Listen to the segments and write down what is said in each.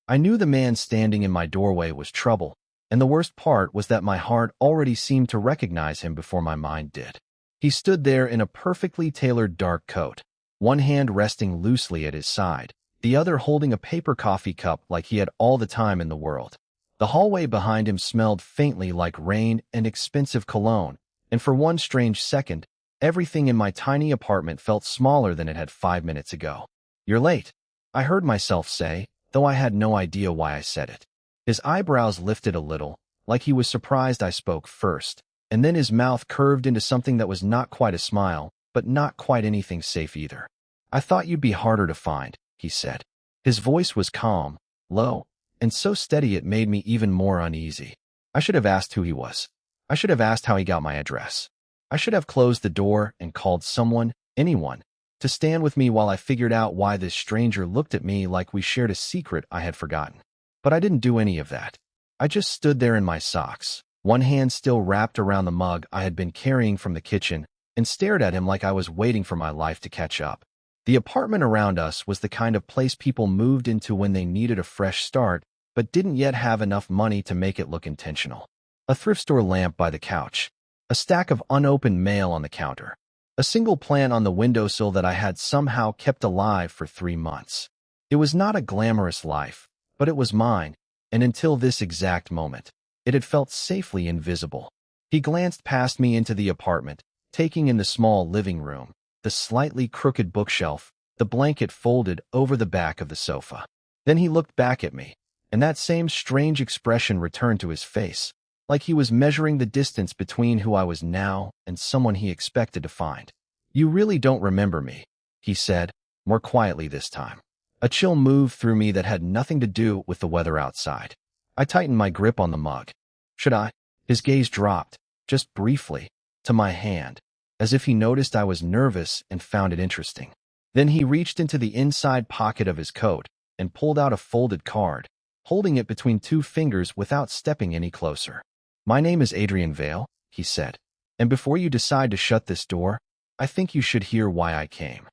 I knew the man standing in my doorway was trouble, and the worst part was that my heart already seemed to recognize him before my mind did. He stood there in a perfectly tailored dark coat, one hand resting loosely at his side, the other holding a paper coffee cup like he had all the time in the world. The hallway behind him smelled faintly like rain and expensive cologne, and for one strange second, everything in my tiny apartment felt smaller than it had 5 minutes ago. "You're late," I heard myself say, though I had no idea why I said it. His eyebrows lifted a little, like he was surprised I spoke first, and then his mouth curved into something that was not quite a smile, but not quite anything safe either. "I thought you'd be harder to find," he said. His voice was calm, low, and so steady it made me even more uneasy. I should have asked who he was. I should have asked how he got my address. I should have closed the door and called someone, anyone, to stand with me while I figured out why this stranger looked at me like we shared a secret I had forgotten. But I didn't do any of that. I just stood there in my socks, one hand still wrapped around the mug I had been carrying from the kitchen, and stared at him like I was waiting for my life to catch up. The apartment around us was the kind of place people moved into when they needed a fresh start, but didn't yet have enough money to make it look intentional. A thrift store lamp by the couch, a stack of unopened mail on the counter, a single plant on the windowsill that I had somehow kept alive for 3 months. It was not a glamorous life, but it was mine, and until this exact moment, it had felt safely invisible. He glanced past me into the apartment, taking in the small living room, the slightly crooked bookshelf, the blanket folded over the back of the sofa. Then he looked back at me, and that same strange expression returned to his face, like he was measuring the distance between who I was now and someone he expected to find. "You really don't remember me," he said, more quietly this time. A chill moved through me that had nothing to do with the weather outside. I tightened my grip on the mug. "Should I?" His gaze dropped, just briefly, to my hand, as if he noticed I was nervous and found it interesting. Then he reached into the inside pocket of his coat and pulled out a folded card, holding it between 2 fingers without stepping any closer. "My name is Adrian Vale," he said, "and before you decide to shut this door, I think you should hear why I came."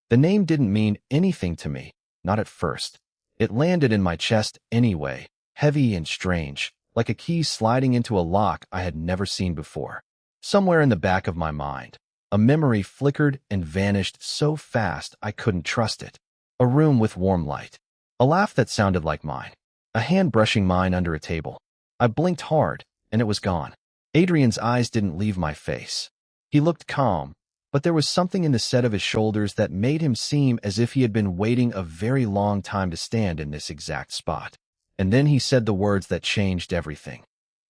The name didn't mean anything to me, not at first. It landed in my chest anyway, heavy and strange, like a key sliding into a lock I had never seen before. Somewhere in the back of my mind, a memory flickered and vanished so fast I couldn't trust it. A room with warm light. A laugh that sounded like mine. A hand brushing mine under a table. I blinked hard, and it was gone. Adrian's eyes didn't leave my face. He looked calm, but there was something in the set of his shoulders that made him seem as if he had been waiting a very long time to stand in this exact spot. And then he said the words that changed everything.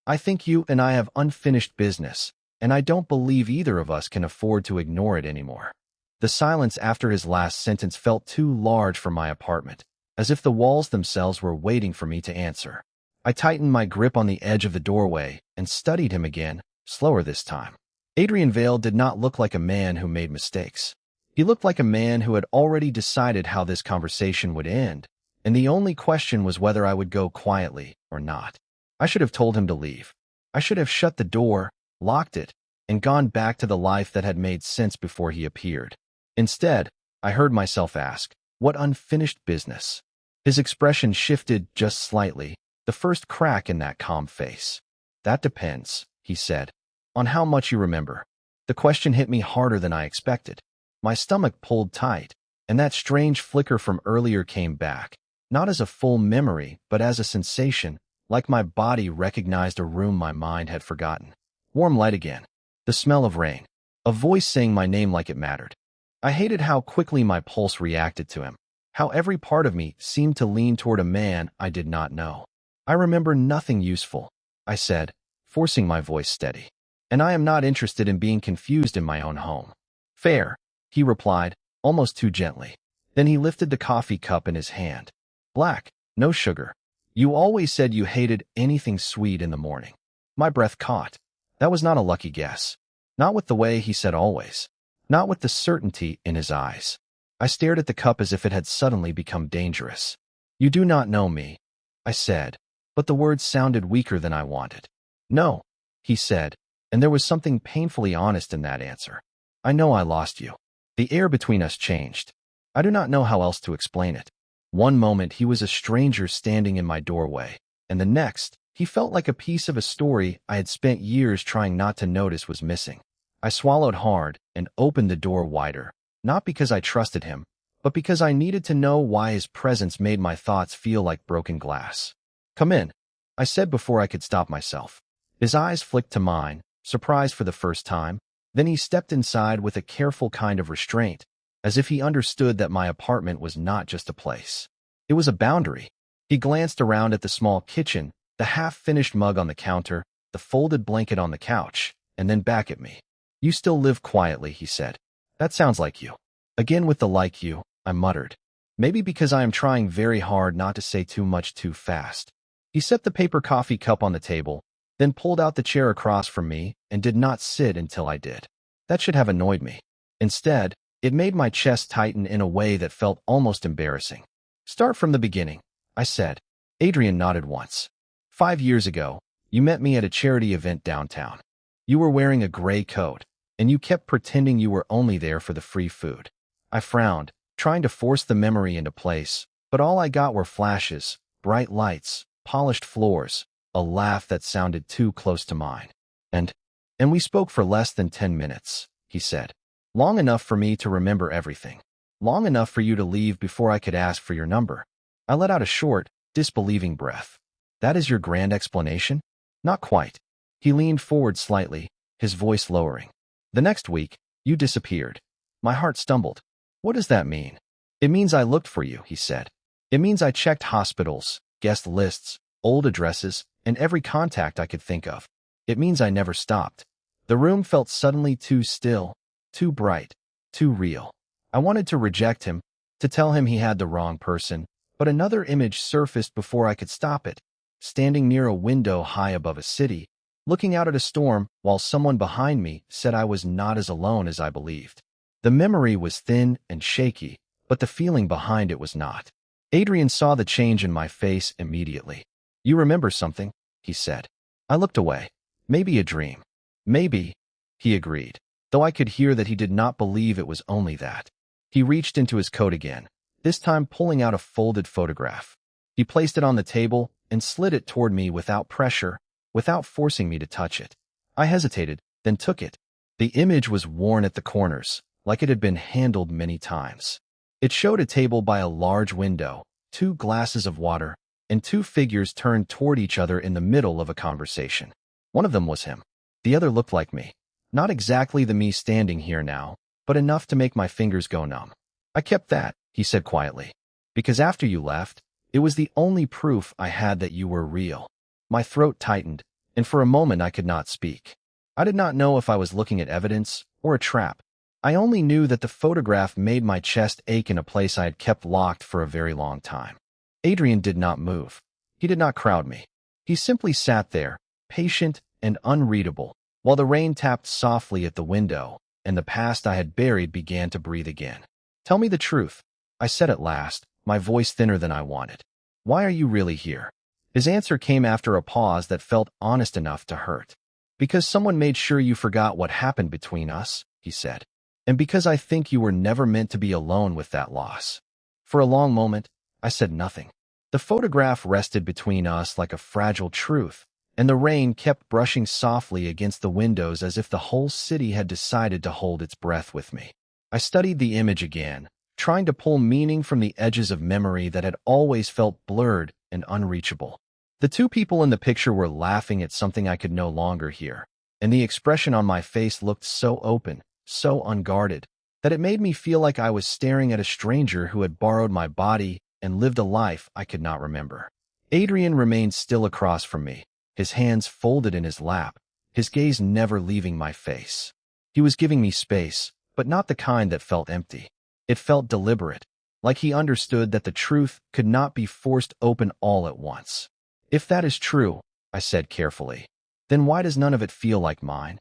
"I think you and I have unfinished business, and I don't believe either of us can afford to ignore it anymore." The silence after his last sentence felt too large for my apartment, as if the walls themselves were waiting for me to answer. I tightened my grip on the edge of the doorway and studied him again, slower this time. Adrian Vale did not look like a man who made mistakes. He looked like a man who had already decided how this conversation would end, and the only question was whether I would go quietly or not. I should have told him to leave. I should have shut the door, locked it, and gone back to the life that had made sense before he appeared. Instead, I heard myself ask, "What unfinished business?" His expression shifted just slightly, the first crack in that calm face. "That depends," he said, "on how much you remember." The question hit me harder than I expected. My stomach pulled tight, and that strange flicker from earlier came back, not as a full memory, but as a sensation, like my body recognized a room my mind had forgotten. Warm light again. The smell of rain. A voice saying my name like it mattered. I hated how quickly my pulse reacted to him, how every part of me seemed to lean toward a man I did not know. "I remember nothing useful," I said, forcing my voice steady. "And I am not interested in being confused in my own home." "Fair," he replied, almost too gently. Then he lifted the coffee cup in his hand. "Black, no sugar. You always said you hated anything sweet in the morning." My breath caught. That was not a lucky guess. Not with the way he said always. Not with the certainty in his eyes. I stared at the cup as if it had suddenly become dangerous. "You do not know me," I said, but the words sounded weaker than I wanted. "No," he said, and there was something painfully honest in that answer. "I know I lost you." The air between us changed. I do not know how else to explain it. One moment he was a stranger standing in my doorway, and the next, he felt like a piece of a story I had spent years trying not to notice was missing. I swallowed hard and opened the door wider, not because I trusted him, but because I needed to know why his presence made my thoughts feel like broken glass. "Come in," I said before I could stop myself. His eyes flicked to mine, surprised for the first time. Then he stepped inside with a careful kind of restraint, as if he understood that my apartment was not just a place. It was a boundary. He glanced around at the small kitchen, the half-finished mug on the counter, the folded blanket on the couch, and then back at me. "You still live quietly," he said. "That sounds like you." Again with the "like you," I muttered. Maybe because I am trying very hard not to say too much too fast. He set the paper coffee cup on the table, then pulled out the chair across from me and did not sit until I did. That should have annoyed me. Instead, it made my chest tighten in a way that felt almost embarrassing. "Start from the beginning," I said. Adrian nodded once. "5 years ago, you met me at a charity event downtown. You were wearing a gray coat, and you kept pretending you were only there for the free food." I frowned, trying to force the memory into place, but all I got were flashes, bright lights, polished floors, a laugh that sounded too close to mine. And we spoke for less than 10 minutes, he said. "Long enough for me to remember everything. Long enough for you to leave before I could ask for your number." I let out a short, disbelieving breath. "That is your grand explanation?" "Not quite." He leaned forward slightly, his voice lowering. "The next week, you disappeared." My heart stumbled. "What does that mean?" "It means I looked for you," he said. "It means I checked hospitals, guest lists, old addresses, and every contact I could think of. It means I never stopped." The room felt suddenly too still, too bright, too real. I wanted to reject him, to tell him he had the wrong person, but another image surfaced before I could stop it. Standing near a window high above a city, looking out at a storm while someone behind me said I was not as alone as I believed. The memory was thin and shaky, but the feeling behind it was not. Adrian saw the change in my face immediately. "You remember something?" he said. I looked away. "Maybe a dream." "Maybe," he agreed, though I could hear that he did not believe it was only that. He reached into his coat again, this time pulling out a folded photograph. He placed it on the table and slid it toward me without pressure, without forcing me to touch it. I hesitated, then took it. The image was worn at the corners, like it had been handled many times. It showed a table by a large window, 2 glasses of water, and 2 figures turned toward each other in the middle of a conversation. One of them was him. The other looked like me. Not exactly the me standing here now, but enough to make my fingers go numb. "I kept that," he said quietly, "because after you left, it was the only proof I had that you were real." My throat tightened, and for a moment I could not speak. I did not know if I was looking at evidence or a trap. I only knew that the photograph made my chest ache in a place I had kept locked for a very long time. Adrian did not move. He did not crowd me. He simply sat there, patient and unreadable, while the rain tapped softly at the window, and the past I had buried began to breathe again. "Tell me the truth," I said at last, my voice thinner than I wanted. "Why are you really here?" His answer came after a pause that felt honest enough to hurt. "Because someone made sure you forgot what happened between us," he said. "And because I think you were never meant to be alone with that loss." For a long moment, I said nothing. The photograph rested between us like a fragile truth, and the rain kept brushing softly against the windows as if the whole city had decided to hold its breath with me. I studied the image again, trying to pull meaning from the edges of memory that had always felt blurred and unreachable. The 2 people in the picture were laughing at something I could no longer hear, and the expression on my face looked so open, so unguarded, that it made me feel like I was staring at a stranger who had borrowed my body and lived a life I could not remember. Adrian remained still across from me, his hands folded in his lap, his gaze never leaving my face. He was giving me space, but not the kind that felt empty. It felt deliberate, like he understood that the truth could not be forced open all at once. "If that is true," I said carefully, "then why does none of it feel like mine?"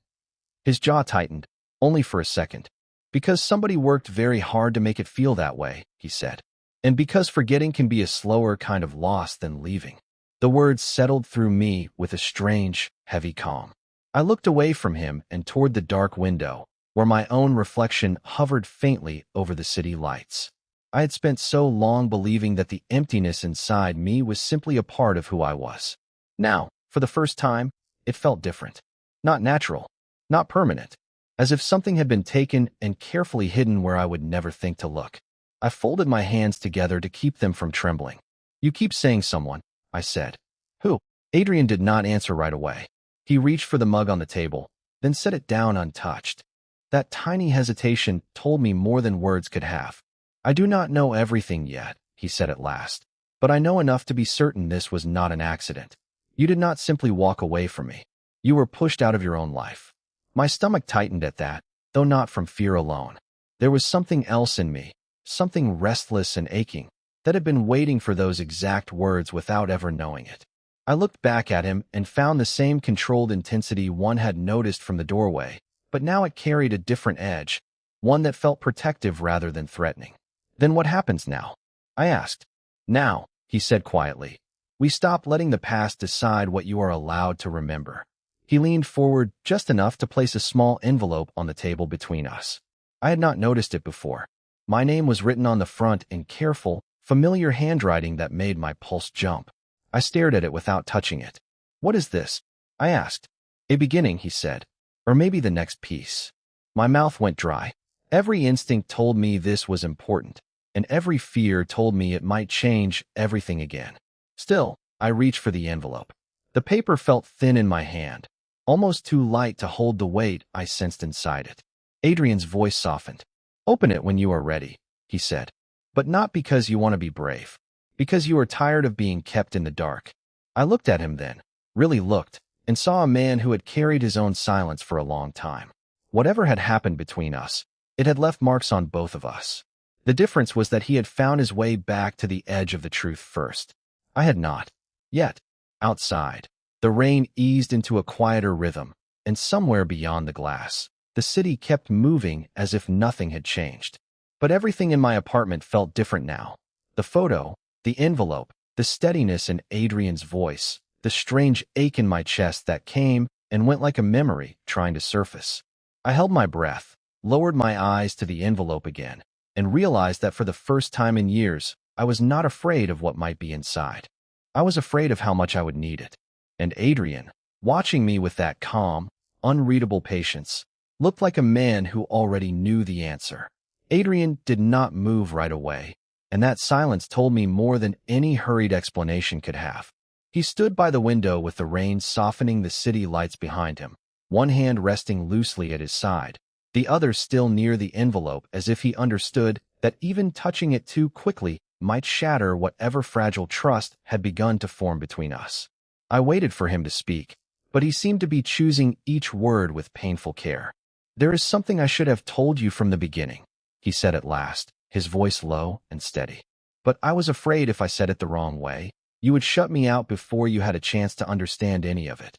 His jaw tightened, only for a second. "Because somebody worked very hard to make it feel that way," he said. "And because forgetting can be a slower kind of loss than leaving." The words settled through me with a strange, heavy calm. I looked away from him and toward the dark window, where my own reflection hovered faintly over the city lights. I had spent so long believing that the emptiness inside me was simply a part of who I was. Now, for the first time, it felt different. Not natural, not permanent, as if something had been taken and carefully hidden where I would never think to look. I folded my hands together to keep them from trembling. "You keep saying someone," I said. "Who?" Adrian did not answer right away. He reached for the mug on the table, then set it down untouched. That tiny hesitation told me more than words could have. "I do not know everything yet," he said at last, "but I know enough to be certain this was not an accident. You did not simply walk away from me. You were pushed out of your own life." My stomach tightened at that, though not from fear alone. There was something else in me, something restless and aching, that had been waiting for those exact words without ever knowing it. I looked back at him and found the same controlled intensity one had noticed from the doorway, but now it carried a different edge, one that felt protective rather than threatening. "Then what happens now?" I asked. "Now," he said quietly, "we stop letting the past decide what you are allowed to remember." He leaned forward just enough to place a small envelope on the table between us. I had not noticed it before. My name was written on the front in careful, familiar handwriting that made my pulse jump. I stared at it without touching it. "What is this?" I asked. "A beginning," he said. "Or maybe the next piece." My mouth went dry. Every instinct told me this was important, and every fear told me it might change everything again. Still, I reached for the envelope. The paper felt thin in my hand, almost too light to hold the weight I sensed inside it. Adrian's voice softened. "Open it when you are ready," he said. "But not because you want to be brave. Because you are tired of being kept in the dark." I looked at him then, really looked, and saw a man who had carried his own silence for a long time. Whatever had happened between us, it had left marks on both of us. The difference was that he had found his way back to the edge of the truth first. I had not. Yet, outside, the rain eased into a quieter rhythm, and somewhere beyond the glass, the city kept moving as if nothing had changed. But everything in my apartment felt different now. The photo, the envelope, the steadiness in Adrian's voice, the strange ache in my chest that came and went like a memory trying to surface. I held my breath, lowered my eyes to the envelope again, and realized that for the first time in years, I was not afraid of what might be inside. I was afraid of how much I would need it. And Adrian, watching me with that calm, unreadable patience, looked like a man who already knew the answer. Adrian did not move right away, and that silence told me more than any hurried explanation could have. He stood by the window with the rain softening the city lights behind him, one hand resting loosely at his side, the other still near the envelope as if he understood that even touching it too quickly might shatter whatever fragile trust had begun to form between us. I waited for him to speak, but he seemed to be choosing each word with painful care. "There is something I should have told you from the beginning," he said at last, his voice low and steady. "But I was afraid if I said it the wrong way, you would shut me out before you had a chance to understand any of it."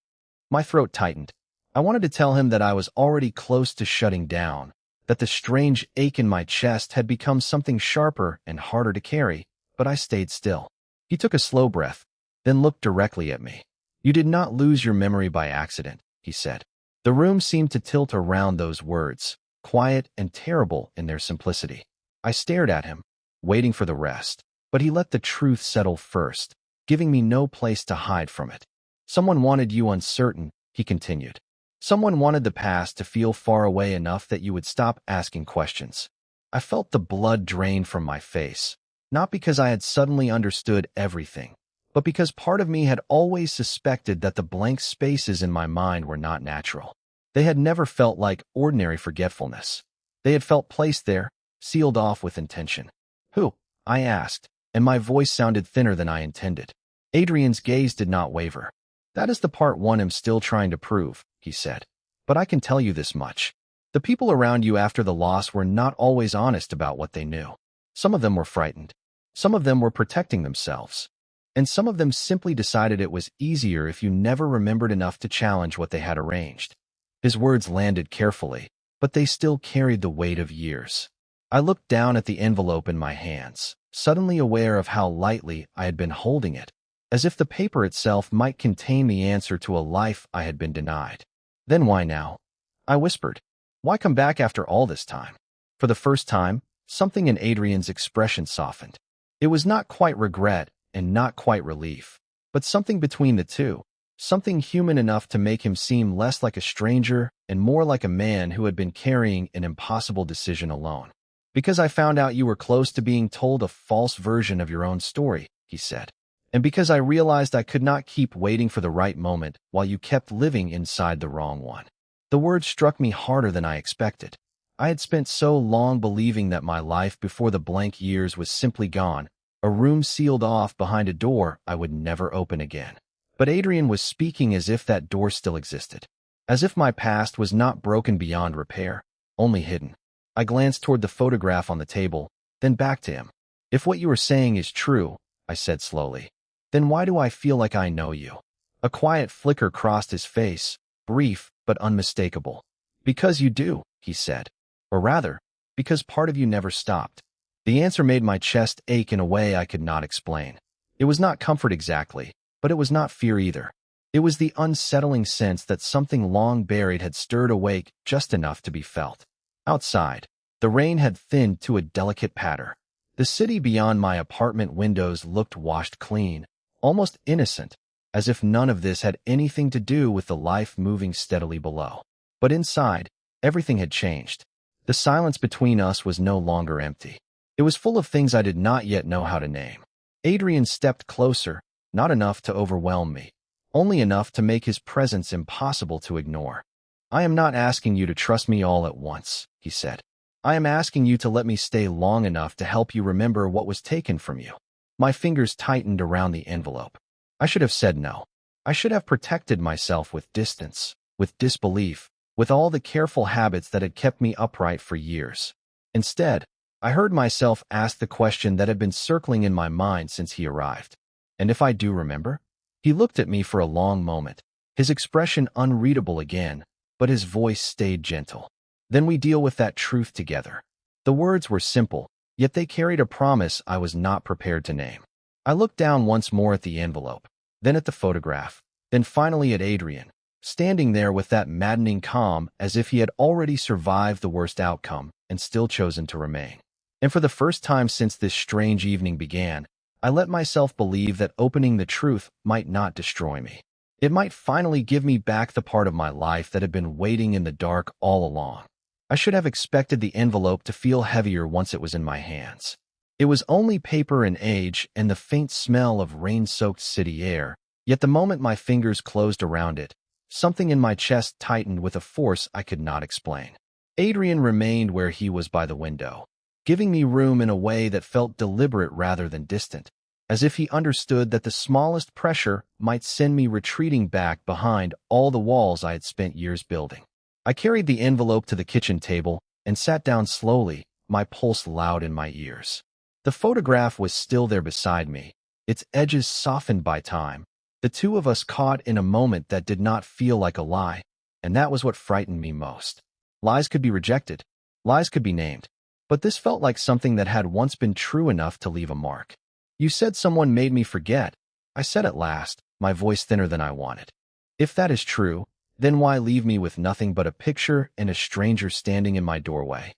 My throat tightened. I wanted to tell him that I was already close to shutting down, that the strange ache in my chest had become something sharper and harder to carry, but I stayed still. He took a slow breath, then looked directly at me. "You did not lose your memory by accident," he said. The room seemed to tilt around those words, quiet and terrible in their simplicity. I stared at him, waiting for the rest, but he let the truth settle first, giving me no place to hide from it. "Someone wanted you uncertain," he continued. "Someone wanted the past to feel far away enough that you would stop asking questions." I felt the blood drain from my face, not because I had suddenly understood everything, but because part of me had always suspected that the blank spaces in my mind were not natural. They had never felt like ordinary forgetfulness. They had felt placed there, sealed off with intention. "Who?" I asked, and my voice sounded thinner than I intended. Adrian's gaze did not waver. "That is the part one am still trying to prove," he said. "But I can tell you this much. The people around you after the loss were not always honest about what they knew. Some of them were frightened. Some of them were protecting themselves. And some of them simply decided it was easier if you never remembered enough to challenge what they had arranged." His words landed carefully, but they still carried the weight of years. I looked down at the envelope in my hands, suddenly aware of how lightly I had been holding it, as if the paper itself might contain the answer to a life I had been denied. "Then why now?" I whispered. "Why come back after all this time?" For the first time, Something in Adrian's expression softened. It was not quite regret and not quite relief, but something between the two, something human enough to make him seem less like a stranger and more like a man who had been carrying an impossible decision alone. "Because I found out you were close to being told a false version of your own story," he said. "And because I realized I could not keep waiting for the right moment while you kept living inside the wrong one." The words struck me harder than I expected. I had spent so long believing that my life before the blank years was simply gone, a room sealed off behind a door I would never open again. But Adrian was speaking as if that door still existed, as if my past was not broken beyond repair, only hidden. I glanced toward the photograph on the table, then back to him. "If what you are saying is true," I said slowly, "then why do I feel like I know you?" A quiet flicker crossed his face, brief but unmistakable. "Because you do," he said. "Or rather, because part of you never stopped." The answer made my chest ache in a way I could not explain. It was not comfort exactly, but it was not fear either. It was the unsettling sense that something long buried had stirred awake just enough to be felt. Outside, the rain had thinned to a delicate patter. The city beyond my apartment windows looked washed clean, almost innocent, as if none of this had anything to do with the life moving steadily below. But inside, everything had changed. The silence between us was no longer empty. It was full of things I did not yet know how to name. Adrian stepped closer, not enough to overwhelm me, only enough to make his presence impossible to ignore. "I am not asking you to trust me all at once," he said. "I am asking you to let me stay long enough to help you remember what was taken from you." My fingers tightened around the envelope. I should have said no. I should have protected myself with distance, with disbelief, with all the careful habits that had kept me upright for years. Instead, I heard myself ask the question that had been circling in my mind since he arrived. "And if I do remember?" He looked at me for a long moment, his expression unreadable again, but his voice stayed gentle. "Then we deal with that truth together." The words were simple, yet they carried a promise I was not prepared to name. I looked down once more at the envelope, then at the photograph, then finally at Adrian, standing there with that maddening calm as if he had already survived the worst outcome and still chosen to remain. And for the first time since this strange evening began, I let myself believe that opening the truth might not destroy me. It might finally give me back the part of my life that had been waiting in the dark all along. I should have expected the envelope to feel heavier once it was in my hands. It was only paper and age and the faint smell of rain-soaked city air, yet the moment my fingers closed around it, something in my chest tightened with a force I could not explain. Adrian remained where he was by the window, giving me room in a way that felt deliberate rather than distant, as if he understood that the smallest pressure might send me retreating back behind all the walls I had spent years building. I carried the envelope to the kitchen table and sat down slowly, my pulse loud in my ears. The photograph was still there beside me, its edges softened by time, the two of us caught in a moment that did not feel like a lie, and that was what frightened me most. Lies could be rejected, lies could be named, but this felt like something that had once been true enough to leave a mark. "You said someone made me forget," I said at last, my voice thinner than I wanted. "If that is true, then why leave me with nothing but a picture and a stranger standing in my doorway?"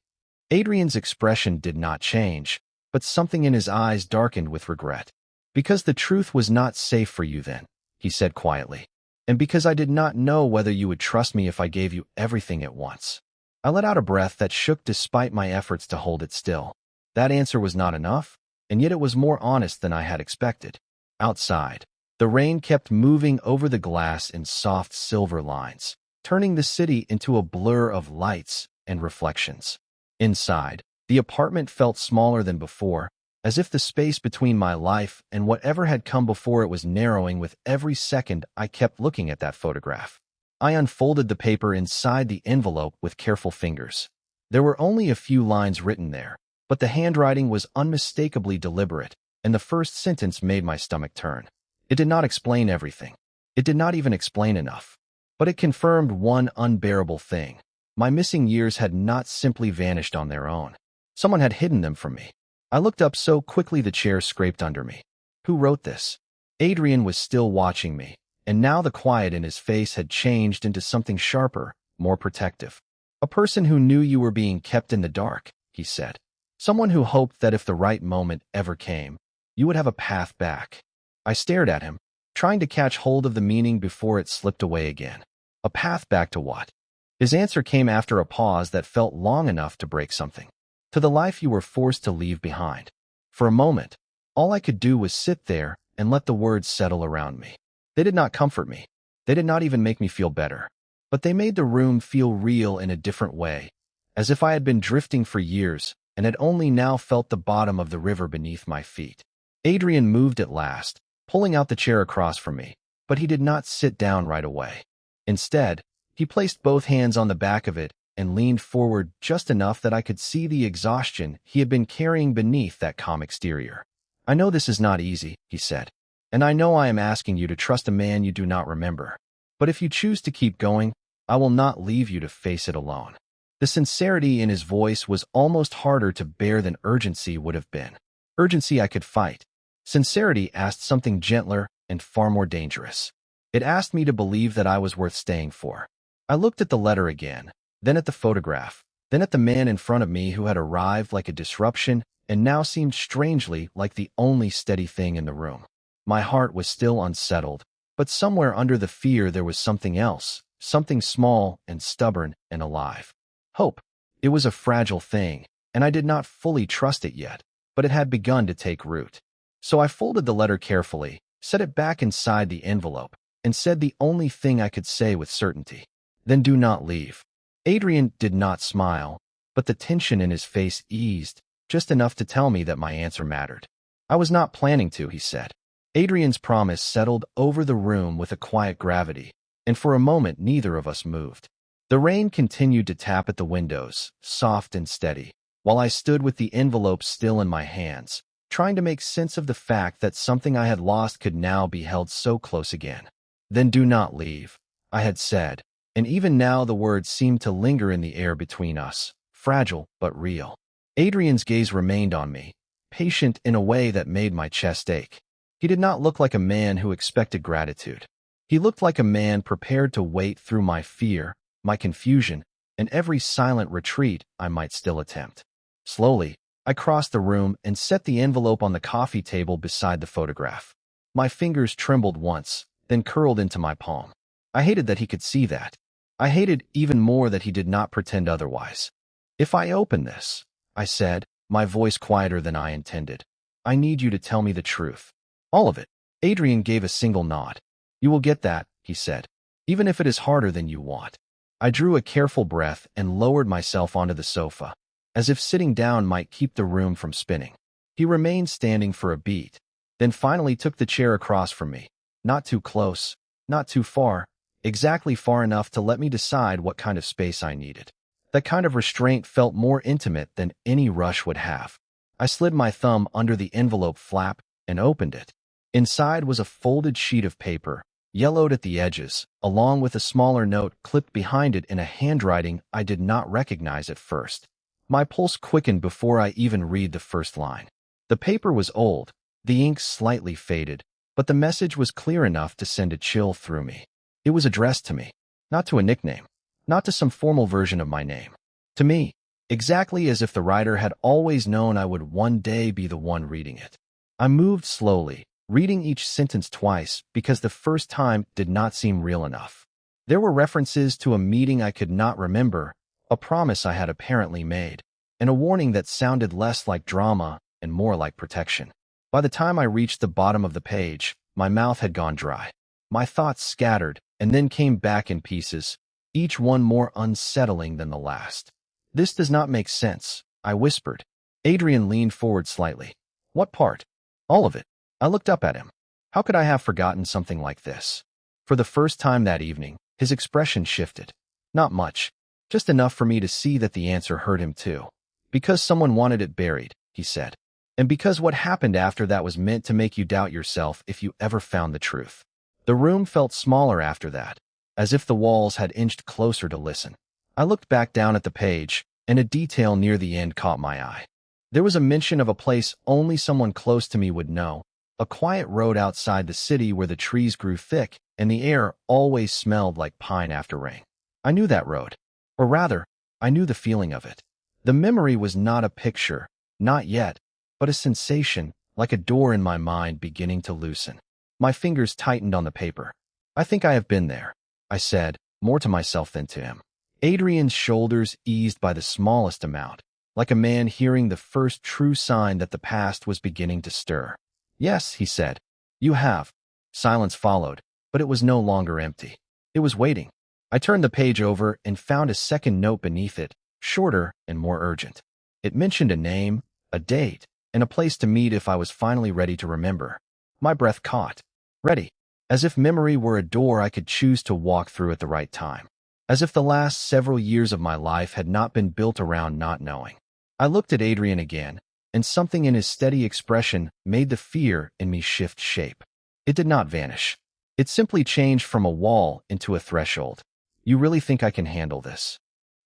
Adrian's expression did not change, but something in his eyes darkened with regret. "Because the truth was not safe for you then," he said quietly, "and because I did not know whether you would trust me if I gave you everything at once." I let out a breath that shook despite my efforts to hold it still. That answer was not enough, and yet it was more honest than I had expected. Outside, the rain kept moving over the glass in soft silver lines, turning the city into a blur of lights and reflections. Inside, the apartment felt smaller than before, as if the space between my life and whatever had come before it was narrowing with every second I kept looking at that photograph. I unfolded the paper inside the envelope with careful fingers. There were only a few lines written there, but the handwriting was unmistakably deliberate, and the first sentence made my stomach turn. It did not explain everything. It did not even explain enough. But it confirmed one unbearable thing. My missing years had not simply vanished on their own. Someone had hidden them from me. I looked up so quickly the chair scraped under me. Who wrote this? Adrian was still watching me, and now the quiet in his face had changed into something sharper, more protective. "A person who knew you were being kept in the dark," he said. Someone who hoped that if the right moment ever came, you would have a path back. I stared at him, trying to catch hold of the meaning before it slipped away again. A path back to what? His answer came after a pause that felt long enough to break something. To the life you were forced to leave behind. For a moment, all I could do was sit there and let the words settle around me. They did not comfort me. They did not even make me feel better. But they made the room feel real in a different way, as if I had been drifting for years and had only now felt the bottom of the river beneath my feet. Adrian moved at last, pulling out the chair across from me, but he did not sit down right away. Instead, he placed both hands on the back of it and leaned forward just enough that I could see the exhaustion he had been carrying beneath that calm exterior. "I know this is not easy," he said, "and I know I am asking you to trust a man you do not remember. But if you choose to keep going, I will not leave you to face it alone." The sincerity in his voice was almost harder to bear than urgency would have been. Urgency I could fight. Sincerity asked something gentler and far more dangerous. It asked me to believe that I was worth staying for. I looked at the letter again, then at the photograph, then at the man in front of me who had arrived like a disruption and now seemed strangely like the only steady thing in the room. My heart was still unsettled, but somewhere under the fear there was something else, something small and stubborn and alive. Hope. It was a fragile thing, and I did not fully trust it yet, but it had begun to take root. So I folded the letter carefully, set it back inside the envelope, and said the only thing I could say with certainty. "Then do not leave." Adrian did not smile, but the tension in his face eased, just enough to tell me that my answer mattered. "I was not planning to," he said. Adrian's promise settled over the room with a quiet gravity, and for a moment neither of us moved. The rain continued to tap at the windows, soft and steady, while I stood with the envelope still in my hands, trying to make sense of the fact that something I had lost could now be held so close again. "Then do not leave," I had said, and even now the words seemed to linger in the air between us, fragile but real. Adrian's gaze remained on me, patient in a way that made my chest ache. He did not look like a man who expected gratitude. He looked like a man prepared to wait through my fear, my confusion, and every silent retreat I might still attempt. Slowly, I crossed the room and set the envelope on the coffee table beside the photograph. My fingers trembled once, then curled into my palm. I hated that he could see that. I hated even more that he did not pretend otherwise. "If I open this," I said, my voice quieter than I intended, "I need you to tell me the truth. All of it." Adrian gave a single nod. "You will get that," he said, "even if it is harder than you want." I drew a careful breath and lowered myself onto the sofa, as if sitting down might keep the room from spinning. He remained standing for a beat, then finally took the chair across from me, not too close, not too far, exactly far enough to let me decide what kind of space I needed. That kind of restraint felt more intimate than any rush would have. I slid my thumb under the envelope flap and opened it. Inside was a folded sheet of paper, yellowed at the edges, along with a smaller note clipped behind it in a handwriting I did not recognize at first. My pulse quickened before I even read the first line. The paper was old, the ink slightly faded, but the message was clear enough to send a chill through me. It was addressed to me, not to a nickname, not to some formal version of my name. To me, exactly as if the writer had always known I would one day be the one reading it. I moved slowly, reading each sentence twice because the first time did not seem real enough. There were references to a meeting I could not remember, a promise I had apparently made, and a warning that sounded less like drama and more like protection. By the time I reached the bottom of the page, my mouth had gone dry. My thoughts scattered and then came back in pieces, each one more unsettling than the last. "This does not make sense," I whispered. Adrian leaned forward slightly. "What part?" "All of it." I looked up at him. How could I have forgotten something like this? For the first time that evening, his expression shifted. Not much, just enough for me to see that the answer hurt him too. "Because someone wanted it buried," he said. "And because what happened after that was meant to make you doubt yourself if you ever found the truth." The room felt smaller after that, as if the walls had inched closer to listen. I looked back down at the page, and a detail near the end caught my eye. There was a mention of a place only someone close to me would know, a quiet road outside the city where the trees grew thick and the air always smelled like pine after rain. I knew that road. Or rather, I knew the feeling of it. The memory was not a picture, Not yet, but a sensation, like a door in my mind beginning to loosen. My fingers tightened on the paper. I think I have been there, I said, more to myself than to him. Adrian's shoulders eased by the smallest amount, like a man hearing the first true sign that the past was beginning to stir. Yes, he said. You have. Silence followed, but it was no longer empty. It was waiting. I turned the page over and found a second note beneath it, shorter and more urgent. It mentioned a name, a date, and a place to meet if I was finally ready to remember. My breath caught. Ready. As if memory were a door I could choose to walk through at the right time. As if the last several years of my life had not been built around not knowing. I looked at Adrian again, and something in his steady expression made the fear in me shift shape. It did not vanish. It simply changed from a wall into a threshold. You really think I can handle this?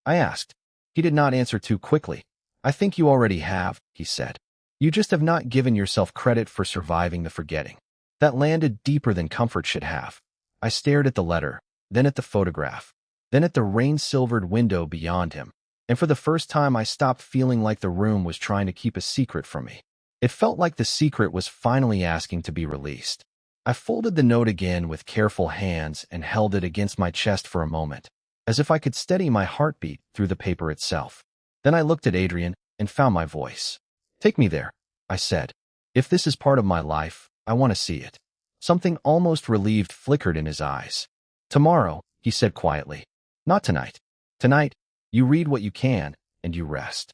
I asked. He did not answer too quickly. I think you already have, he said. You just have not given yourself credit for surviving the forgetting. That landed deeper than comfort should have. I stared at the letter, then at the photograph, then at the rain-silvered window beyond him, and for the first time I stopped feeling like the room was trying to keep a secret from me. It felt like the secret was finally asking to be released. I folded the note again with careful hands and held it against my chest for a moment, as if I could steady my heartbeat through the paper itself. Then I looked at Adrian and found my voice. Take me there, I said. If this is part of my life, I want to see it. Something almost relieved flickered in his eyes. Tomorrow, he said quietly. Not tonight. Tonight, you read what you can, and you rest.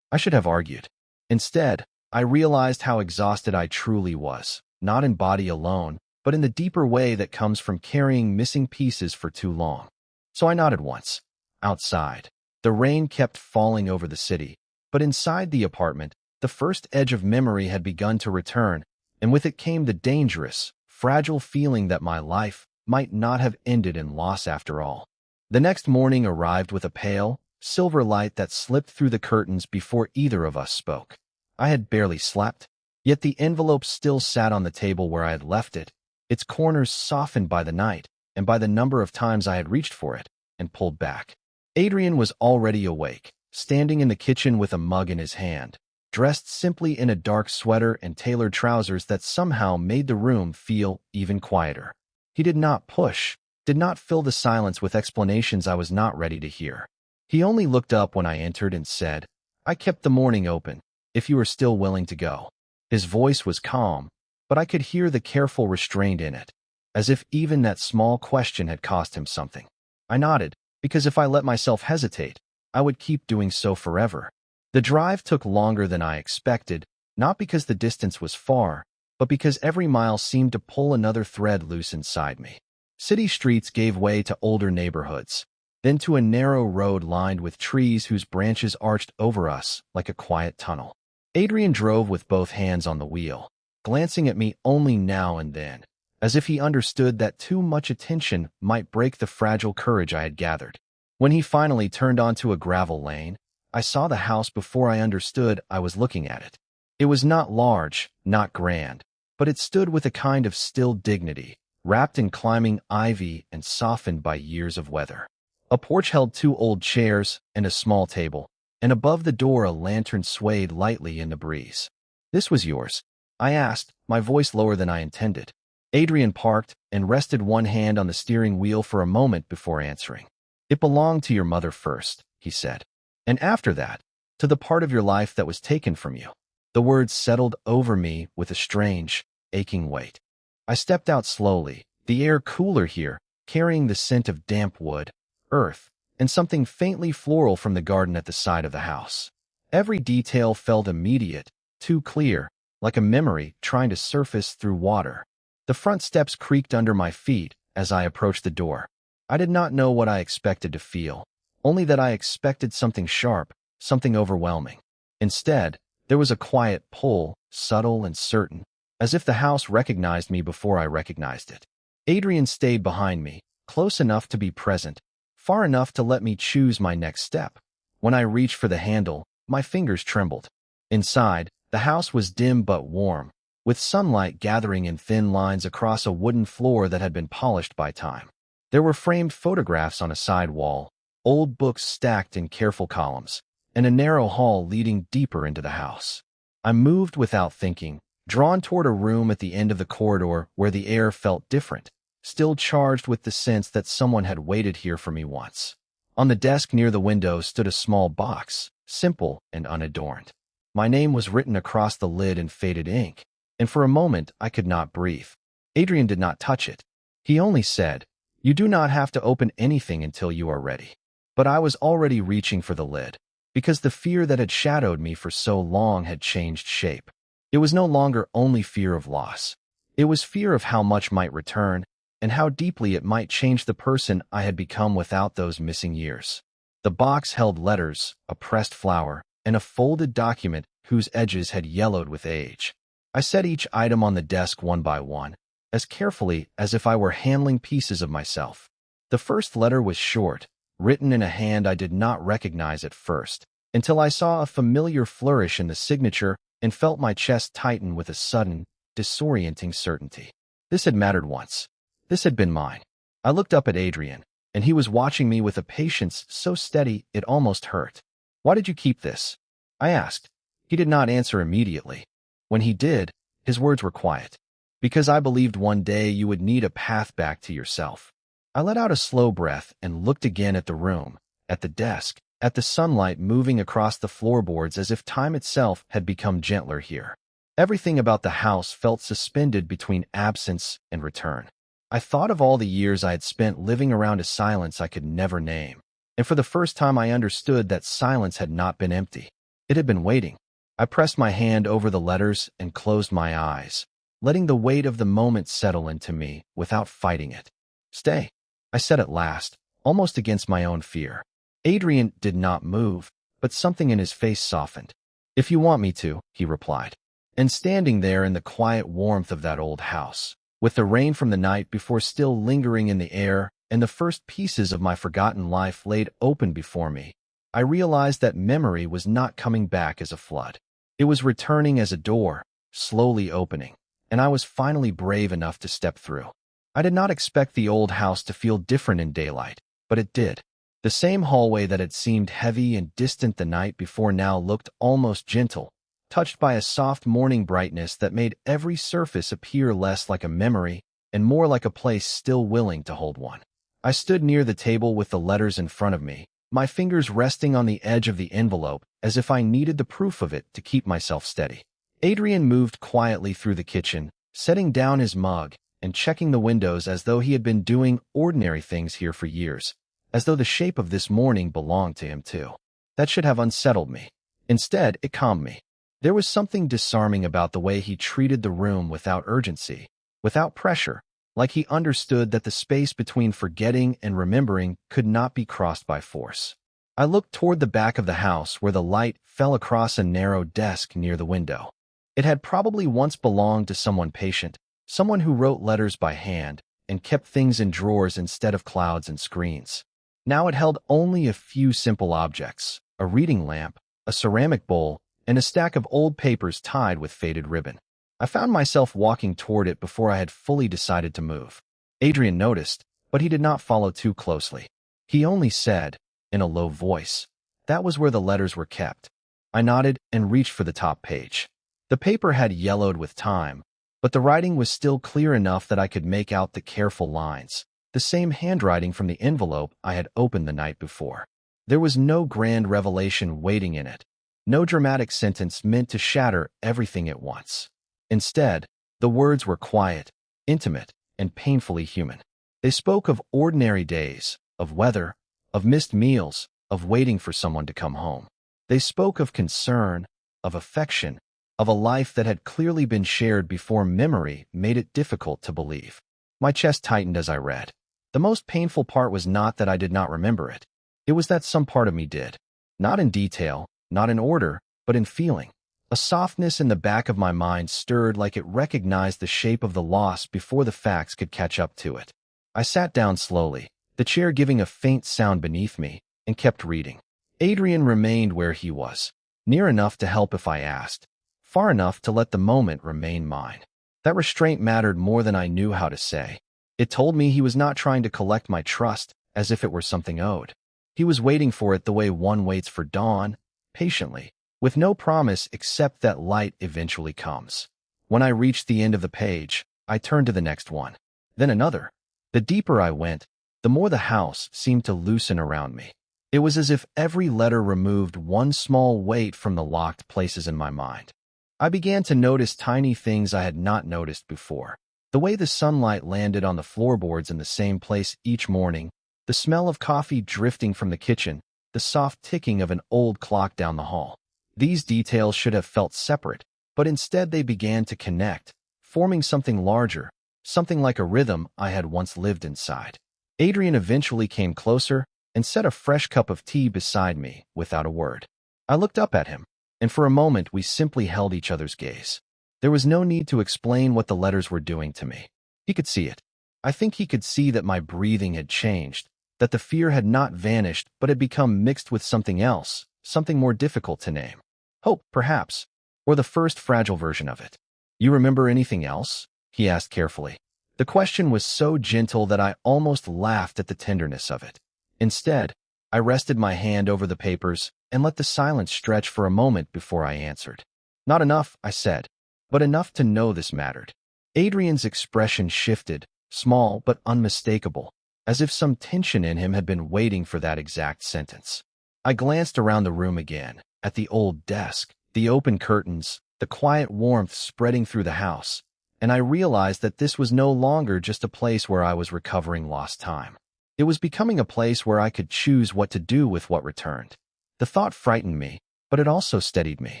I should have argued. Instead, I realized how exhausted I truly was, not in body alone, but in the deeper way that comes from carrying missing pieces for too long. So I nodded once. Outside, the rain kept falling over the city, but inside the apartment, the first edge of memory had begun to return, and with it came the dangerous, fragile feeling that my life might not have ended in loss after all. The next morning arrived with a pale, silver light that slipped through the curtains before either of us spoke. I had barely slept, yet the envelope still sat on the table where I had left it, its corners softened by the night and by the number of times I had reached for it and pulled back. Adrian was already awake, standing in the kitchen with a mug in his hand, dressed simply in a dark sweater and tailored trousers that somehow made the room feel even quieter. He did not push, did not fill the silence with explanations I was not ready to hear. He only looked up when I entered and said, I kept the morning open, if you are still willing to go. His voice was calm, but I could hear the careful restraint in it, as if even that small question had cost him something. I nodded, because if I let myself hesitate, I would keep doing so forever. The drive took longer than I expected, not because the distance was far, but because every mile seemed to pull another thread loose inside me. City streets gave way to older neighborhoods, then to a narrow road lined with trees whose branches arched over us like a quiet tunnel. Adrian drove with both hands on the wheel, glancing at me only now and then, as if he understood that too much attention might break the fragile courage I had gathered. When he finally turned onto a gravel lane, I saw the house before I understood I was looking at it. It was not large, not grand, but it stood with a kind of still dignity, wrapped in climbing ivy and softened by years of weather. A porch held 2 old chairs and a small table, and above the door a lantern swayed lightly in the breeze. This was yours? I asked, my voice lower than I intended. Adrian parked and rested one hand on the steering wheel for a moment before answering. It belonged to your mother first, he said. And after that, to the part of your life that was taken from you. The words settled over me with a strange, aching weight. I stepped out slowly, the air cooler here, carrying the scent of damp wood, earth, and something faintly floral from the garden at the side of the house. Every detail felt immediate, too clear, like a memory trying to surface through water. The front steps creaked under my feet as I approached the door. I did not know what I expected to feel, only that I expected something sharp, something overwhelming. Instead, there was a quiet pull, subtle and certain, as if the house recognized me before I recognized it. Adrian stayed behind me, close enough to be present, far enough to let me choose my next step. When I reached for the handle, my fingers trembled. Inside, the house was dim but warm, with sunlight gathering in thin lines across a wooden floor that had been polished by time. There were framed photographs on a side wall, old books stacked in careful columns, and a narrow hall leading deeper into the house. I moved without thinking, drawn toward a room at the end of the corridor where the air felt different, still charged with the sense that someone had waited here for me once. On the desk near the window stood a small box, simple and unadorned. My name was written across the lid in faded ink, and for a moment I could not breathe. Adrian did not touch it. He only said, "You do not have to open anything until you are ready." But I was already reaching for the lid, because the fear that had shadowed me for so long had changed shape. It was no longer only fear of loss. It was fear of how much might return, and how deeply it might change the person I had become without those missing years. The box held letters, a pressed flower, and a folded document whose edges had yellowed with age. I set each item on the desk one by one, as carefully as if I were handling pieces of myself. The first letter was short, written in a hand I did not recognize at first, until I saw a familiar flourish in the signature and felt my chest tighten with a sudden, disorienting certainty. This had mattered once. This had been mine. I looked up at Adrian, and he was watching me with a patience so steady it almost hurt. "Why did you keep this?" I asked. He did not answer immediately. When he did, his words were quiet. "Because I believed one day you would need a path back to yourself." I let out a slow breath and looked again at the room, at the desk, at the sunlight moving across the floorboards as if time itself had become gentler here. Everything about the house felt suspended between absence and return. I thought of all the years I had spent living around a silence I could never name, and for the first time I understood that silence had not been empty. It had been waiting. I pressed my hand over the letters and closed my eyes, letting the weight of the moment settle into me without fighting it. "Stay," I said at last, almost against my own fear. Adrian did not move, but something in his face softened. "If you want me to," he replied. And standing there in the quiet warmth of that old house, with the rain from the night before still lingering in the air and the first pieces of my forgotten life laid open before me, I realized that memory was not coming back as a flood. It was returning as a door, slowly opening, and I was finally brave enough to step through. I did not expect the old house to feel different in daylight, but it did. The same hallway that had seemed heavy and distant the night before now looked almost gentle, touched by a soft morning brightness that made every surface appear less like a memory and more like a place still willing to hold one. I stood near the table with the letters in front of me, my fingers resting on the edge of the envelope as if I needed the proof of it to keep myself steady. Adrian moved quietly through the kitchen, setting down his mug and checking the windows as though he had been doing ordinary things here for years, as though the shape of this morning belonged to him too. That should have unsettled me. Instead, it calmed me. There was something disarming about the way he treated the room without urgency, without pressure, like he understood that the space between forgetting and remembering could not be crossed by force. I looked toward the back of the house where the light fell across a narrow desk near the window. It had probably once belonged to someone patient, someone who wrote letters by hand and kept things in drawers instead of clouds and screens. Now it held only a few simple objects, a reading lamp, a ceramic bowl, and a stack of old papers tied with faded ribbon. I found myself walking toward it before I had fully decided to move. Adrian noticed, but he did not follow too closely. He only said, in a low voice, that was where the letters were kept. I nodded and reached for the top page. The paper had yellowed with time, but the writing was still clear enough that I could make out the careful lines, the same handwriting from the envelope I had opened the night before. There was no grand revelation waiting in it, no dramatic sentence meant to shatter everything at once. Instead, the words were quiet, intimate, and painfully human. They spoke of ordinary days, of weather, of missed meals, of waiting for someone to come home. They spoke of concern, of affection, of a life that had clearly been shared before memory made it difficult to believe. My chest tightened as I read. The most painful part was not that I did not remember it. It was that some part of me did. Not in detail, not in order, but in feeling. A softness in the back of my mind stirred like it recognized the shape of the loss before the facts could catch up to it. I sat down slowly, the chair giving a faint sound beneath me, and kept reading. Adrian remained where he was, near enough to help if I asked, far enough to let the moment remain mine. That restraint mattered more than I knew how to say. It told me he was not trying to collect my trust as if it were something owed. He was waiting for it the way one waits for dawn, patiently, with no promise except that light eventually comes. When I reached the end of the page, I turned to the next one, then another. The deeper I went, the more the house seemed to loosen around me. It was as if every letter removed one small weight from the locked places in my mind. I began to notice tiny things I had not noticed before. The way the sunlight landed on the floorboards in the same place each morning, the smell of coffee drifting from the kitchen, the soft ticking of an old clock down the hall. These details should have felt separate, but instead they began to connect, forming something larger, something like a rhythm I had once lived inside. Adrian eventually came closer and set a fresh cup of tea beside me without a word. I looked up at him, and for a moment we simply held each other's gaze. There was no need to explain what the letters were doing to me. He could see it. I think he could see that my breathing had changed, that the fear had not vanished but had become mixed with something else, something more difficult to name. Hope, perhaps, or the first fragile version of it. You remember anything else? He asked carefully. The question was so gentle that I almost laughed at the tenderness of it. Instead, I rested my hand over the papers and let the silence stretch for a moment before I answered. Not enough, I said, but enough to know this mattered. Adrian's expression shifted, small but unmistakable, as if some tension in him had been waiting for that exact sentence. I glanced around the room again, at the old desk, the open curtains, the quiet warmth spreading through the house, and I realized that this was no longer just a place where I was recovering lost time. It was becoming a place where I could choose what to do with what returned. The thought frightened me, but it also steadied me.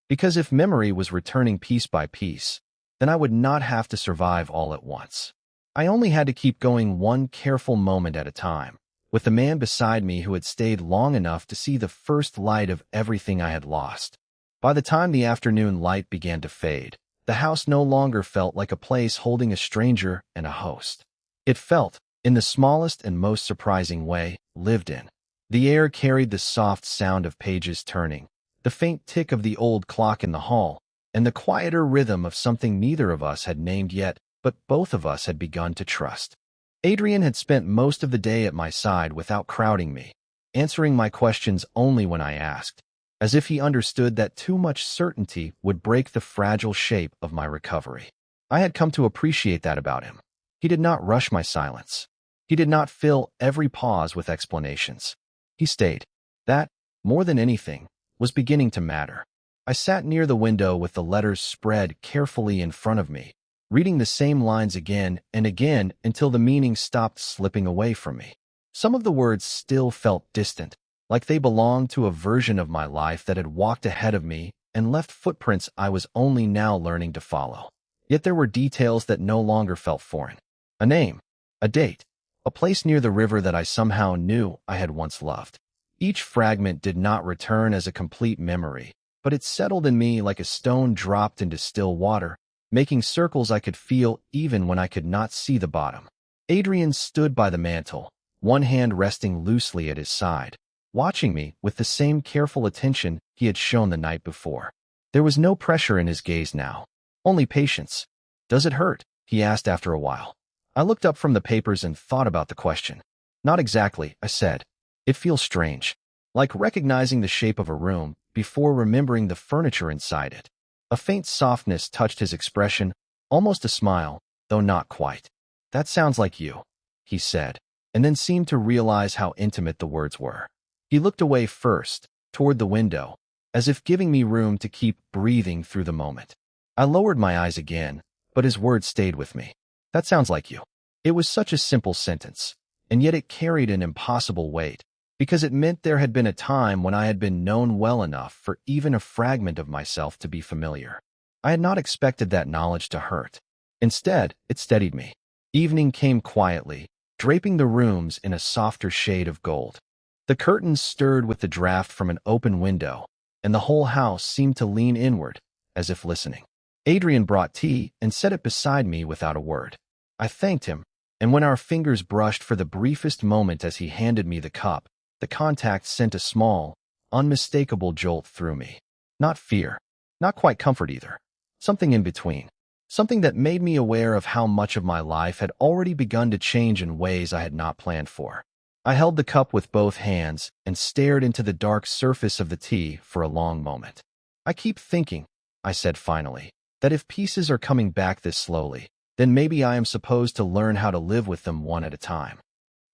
Because if memory was returning piece by piece, then I would not have to survive all at once. I only had to keep going one careful moment at a time, with the man beside me who had stayed long enough to see the first light of everything I had lost. By the time the afternoon light began to fade, the house no longer felt like a place holding a stranger and a host. It felt, in the smallest and most surprising way, lived in. The air carried the soft sound of pages turning, the faint tick of the old clock in the hall, and the quieter rhythm of something neither of us had named yet, but both of us had begun to trust. Adrian had spent most of the day at my side without crowding me, answering my questions only when I asked, as if he understood that too much certainty would break the fragile shape of my recovery. I had come to appreciate that about him. He did not rush my silence. He did not fill every pause with explanations. He stayed. That, more than anything, was beginning to matter. I sat near the window with the letters spread carefully in front of me, reading the same lines again and again until the meaning stopped slipping away from me. Some of the words still felt distant, like they belonged to a version of my life that had walked ahead of me and left footprints I was only now learning to follow. Yet there were details that no longer felt foreign. A name, a date, a place near the river that I somehow knew I had once loved. Each fragment did not return as a complete memory, but it settled in me like a stone dropped into still water, making circles I could feel even when I could not see the bottom. Adrian stood by the mantel, one hand resting loosely at his side, watching me with the same careful attention he had shown the night before. There was no pressure in his gaze now, only patience. "Does it hurt?" he asked after a while. I looked up from the papers and thought about the question. "Not exactly," I said. "It feels strange, like recognizing the shape of a room before remembering the furniture inside it." A faint softness touched his expression, almost a smile, though not quite. "That sounds like you," he said, and then seemed to realize how intimate the words were. He looked away first, toward the window, as if giving me room to keep breathing through the moment. I lowered my eyes again, but his words stayed with me. "That sounds like you." It was such a simple sentence, and yet it carried an impossible weight, because it meant there had been a time when I had been known well enough for even a fragment of myself to be familiar. I had not expected that knowledge to hurt. Instead, it steadied me. Evening came quietly, draping the rooms in a softer shade of gold. The curtains stirred with the draft from an open window, and the whole house seemed to lean inward, as if listening. Adrian brought tea and set it beside me without a word. I thanked him, and when our fingers brushed for the briefest moment as he handed me the cup, the contact sent a small, unmistakable jolt through me. Not fear, not quite comfort either. Something in between. Something that made me aware of how much of my life had already begun to change in ways I had not planned for. I held the cup with both hands and stared into the dark surface of the tea for a long moment. I keep thinking, I said finally, that if pieces are coming back this slowly, then maybe I am supposed to learn how to live with them one at a time.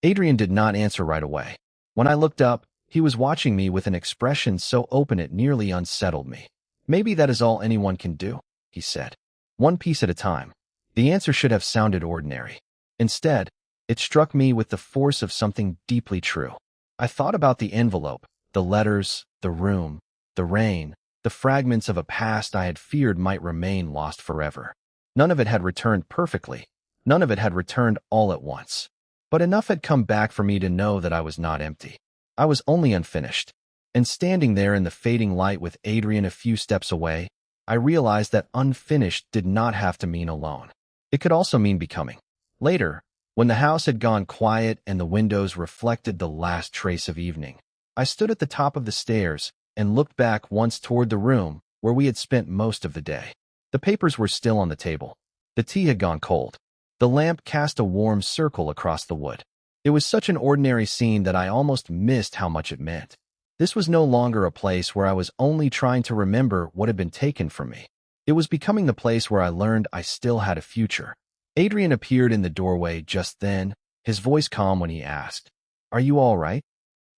Adrian did not answer right away. When I looked up, he was watching me with an expression so open it nearly unsettled me. Maybe that is all anyone can do, he said. One piece at a time. The answer should have sounded ordinary. Instead, it struck me with the force of something deeply true. I thought about the envelope, the letters, the room, the rain, the fragments of a past I had feared might remain lost forever. None of it had returned perfectly. None of it had returned all at once. But enough had come back for me to know that I was not empty. I was only unfinished. And standing there in the fading light with Adrian a few steps away, I realized that unfinished did not have to mean alone. It could also mean becoming. Later, when the house had gone quiet and the windows reflected the last trace of evening, I stood at the top of the stairs and looked back once toward the room where we had spent most of the day. The papers were still on the table. The tea had gone cold. The lamp cast a warm circle across the wood. It was such an ordinary scene that I almost missed how much it meant. This was no longer a place where I was only trying to remember what had been taken from me. It was becoming the place where I learned I still had a future. Adrian appeared in the doorway just then, his voice calm when he asked, "Are you all right?"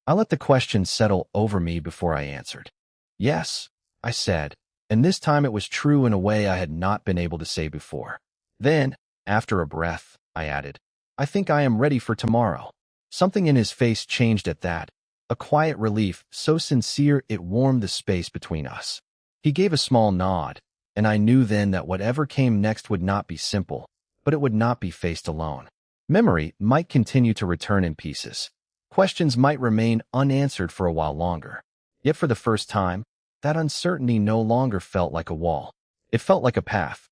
I let the question settle over me before I answered. "Yes," I said, and this time it was true in a way I had not been able to say before. Then, after a breath, I added, "I think I am ready for tomorrow." Something in his face changed at that, a quiet relief so sincere it warmed the space between us. He gave a small nod, and I knew then that whatever came next would not be simple, but it would not be faced alone. Memory might continue to return in pieces. Questions might remain unanswered for a while longer. Yet for the first time, that uncertainty no longer felt like a wall. It felt like a path,